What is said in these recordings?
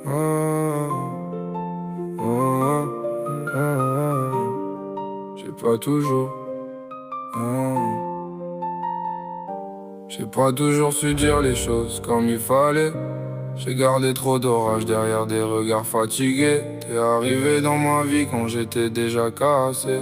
Ah, ah, ah, ah. J'ai pas toujours. ah. J'ai pas toujours su dire les choses comme il fallait. J'ai gardé trop d'orage derrière des regards fatigués. T'es arrivé dans ma vie quand j'étais déjà cassé.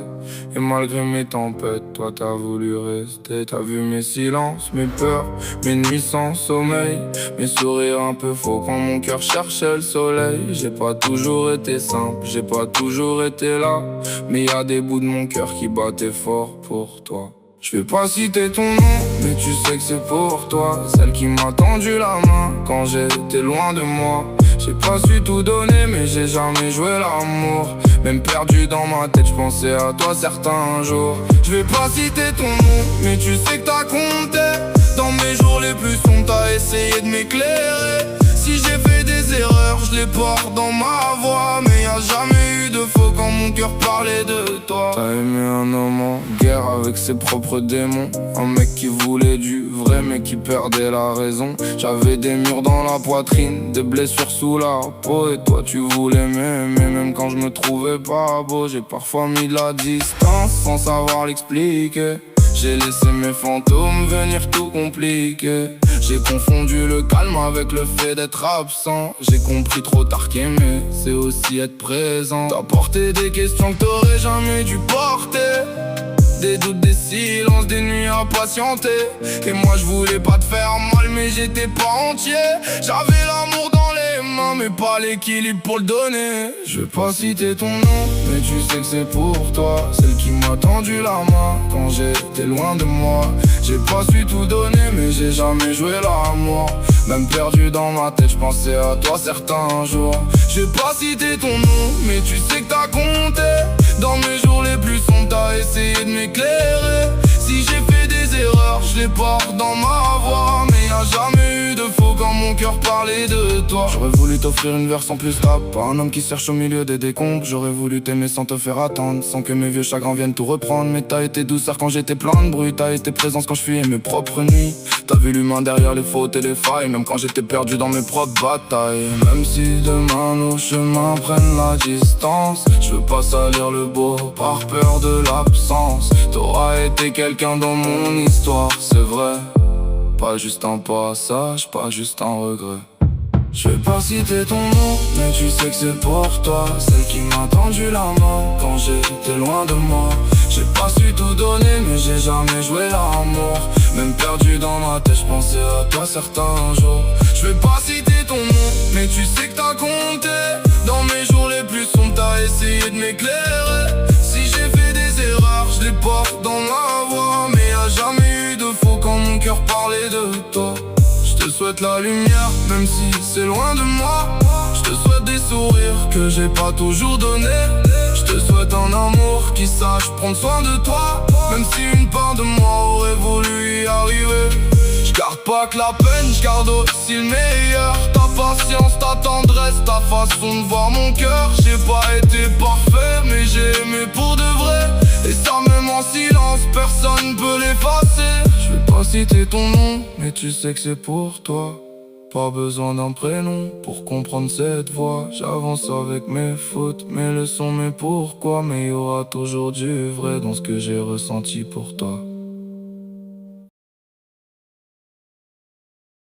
Et malgré mes tempêtes, toi t'as voulu rester. T'as vu mes silences, mes peurs, mes nuits sans sommeil, mes sourires un peu faux quand mon cœur cherchait le soleil. J'ai pas toujours été simple, j'ai pas toujours été là, mais y a des bouts de mon cœur qui battaient fort pour toi. Je vais pas citer ton nom, mais tu sais que c'est pour toi. Celle qui m'a tendu la main quand j'étais loin de moi. J'ai pas su tout donner, mais j'ai jamais joué l'amour. Même perdu dans ma tête, je pensais à toi certains jours. Je vais pas citer ton nom, mais tu sais que t'as compté. Dans mes jours les plus sombres, t'as essayé de m'éclairer. Si j'ai fait des erreurs, je les porte dans ma voix. Mais y a jamais eu de faux quand mon cœur parlait de toi. T'as aimé un homme en guerre avec ses propres démons. Un mec qui voulait du vrai mais qui perdait la raison. J'avais des murs dans la poitrine, des blessures sous la peau. Et toi tu voulais m'aimer même quand je me trouvais pas beau. J'ai parfois mis de la distance sans savoir l'expliquer. J'ai laissé mes fantômes venir tout compliquer. J'ai confondu le calme avec le fait d'être absent. J'ai compris trop tard qu'aimer, c'est aussi être présent. T'as porté des questions que t'aurais jamais dû porter. Des doutes, des silences, des nuits à patienter. Et moi je voulais pas te faire mal mais j'étais pas entier. J'avais l'amour dans les mains mais pas l'équilibre pour le donner. Je vais pas citer ton nom, mais tu sais que c'est pour toi. Celle qui m'a tendu la main quand j'étais loin de moi. J'ai pas su tout donner mais j'ai jamais joué l'amour. Même perdu dans ma tête, je pensais à toi certains jours. Je vais pas citer ton nom, mais tu sais que t'as compté. Dans mes jours les plus sombres, t'as essayé de m'éclairer. Si j'ai fait des erreurs, je les porte dans ma voix. Mais y a jamais eu de faux quand mon cœur parlait de toi. J'aurais voulu t'offrir une version plus stable, pas un homme qui cherche au milieu des décombres. J'aurais voulu t'aimer sans te faire attendre, sans que mes vieux chagrins viennent tout reprendre. Mais t'as été douceur quand j'étais plein de bruit, t'as été présence quand je fuyais mes propres nuits. T'as vu l'humain derrière les fautes et les failles, même quand j'étais perdu dans mes propres batailles. Même si demain nos chemins prennent la distance, je veux pas salir le beau par peur de l'absence. T'auras été quelqu'un dans mon histoire, c'est vrai. Pas juste un passage, pas juste un regret. Je vais pas citer ton nom, mais tu sais que c'est pour toi. Celle qui m'a tendu la main quand j'étais loin de moi. J'ai pas su tout donner, mais j'ai jamais joué l'amour. Même perdu dans ma tête, je pensais à toi certains jours. Je vais pas citer ton nom, mais tu sais que t'as compté. Dans mes jours les plus sombres, t'as essayé de m'éclairer. Si j'ai fait des erreurs, je les porte dans ma voix. Mais y a jamais eu de faux quand mon cœur parlait de toi. Je te souhaite la lumière, même si c'est loin de moi. Je te souhaite des sourires que j'ai pas toujours donné. Je te souhaite un amour qui sache prendre soin de toi. Même si une part de moi aurait voulu y arriver. Je garde pas que la peine, je garde aussi le meilleur. Ta patience, ta tendresse, ta façon de voir mon cœur. J'ai pas été parfait, mais j'ai aimé pour de vrai. Et ça même en silence, personne peut l'effacer. Je vais pas citer ton nom, mais tu sais que c'est pour toi. Pas besoin d'un prénom pour comprendre cette voix. J'avance avec mes fautes, mes leçons, mes pourquoi. Mais y aura toujours du vrai dans ce que j'ai ressenti pour toi.